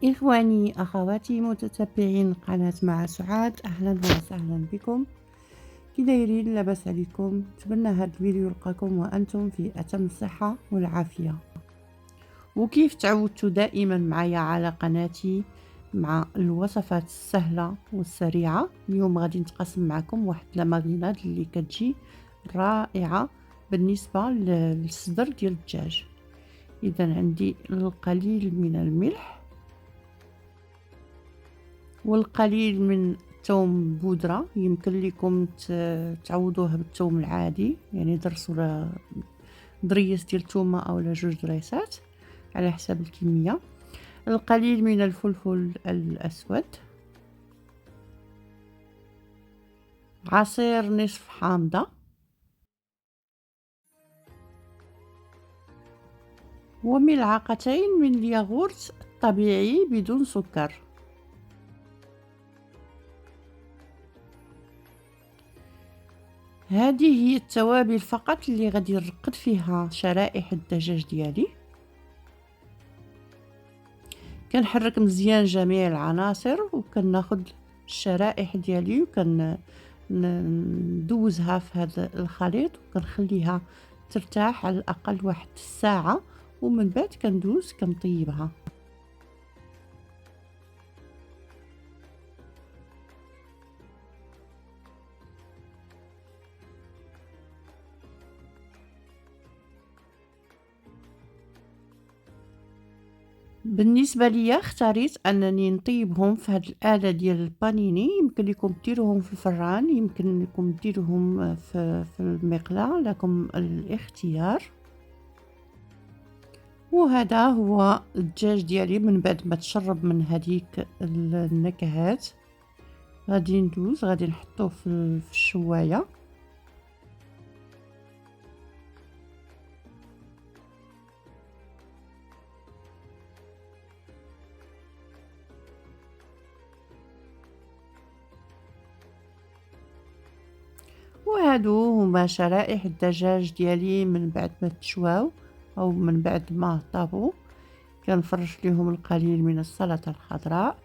إخواني أخواتي متتبعين قناة مع سعاد، أهلا وسهلا بكم. كي دايرين؟ لاباس عليكم؟ نتمنى هذا الفيديو يلقاكم وأنتم في أتم الصحة والعافية. وكيف تعودتوا دائما معايا على قناتي مع الوصفات السهلة والسريعة، اليوم غادي نتقاسم معكم واحد لاماريناد اللي كتجي رائعة بالنسبة للصدر ديال الدجاج. إذا عندي القليل من الملح والقليل من ثوم بودرة، يمكن لكم تعوضوها بالثوم العادي، يعني درسوا ضريس ديال الثومه اولا جوج ضريسات على حسب الكميه. القليل من الفلفل الاسود، عصير نصف حامضه، وملعقتين من الياغورت الطبيعي بدون سكر. هذه هي التوابل فقط اللي غادي نرقد فيها شرائح الدجاج ديالي. كنحرك مزيان جميع العناصر وكناخد الشرائح ديالي ندوزها في هذا الخليط وكنخليها ترتاح على الاقل واحد الساعه، ومن بعد كندوز كنطيبها. بالنسبه ليا اختاريت انني نطيبهم في هذه الاله ديال البانيني. يمكن لكم ديروهم في الفران، يمكن لكم ديروهم في المقلاة، لكم الاختيار. وهذا هو الدجاج ديالي من بعد ما تشرب من هذيك النكهات. غادي ندوز غادي نحطوه في الشوايه. وهادو هما شرائح الدجاج ديالي من بعد ما تشواو او من بعد ما طابوا. كنفرش ليهم القليل من السلطه الخضراء.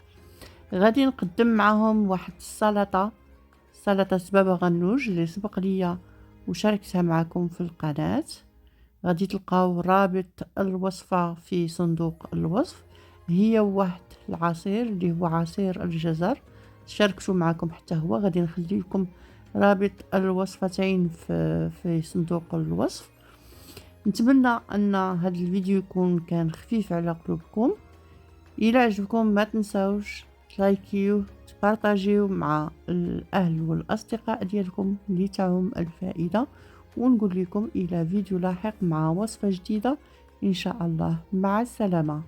غادي نقدم معهم واحد سلطه بابا غنوج اللي سبق ليا وشاركتها معكم في القناه. غادي تلقاو رابط الوصفه في صندوق الوصف، هي واحد العصير اللي هو عصير الجزر شاركته معكم حتى هو. غادي نخلي لكم رابط الوصفتين في صندوق الوصف. نتمنى ان هذا الفيديو يكون كان خفيف على قلوبكم. الى عجبكم ما تنساوش تلايكيو تبارطاجيو مع الاهل والاصدقاء ديالكم لتعم الفائده. ونقول لكم الى فيديو لاحق مع وصفه جديده ان شاء الله. مع السلامه.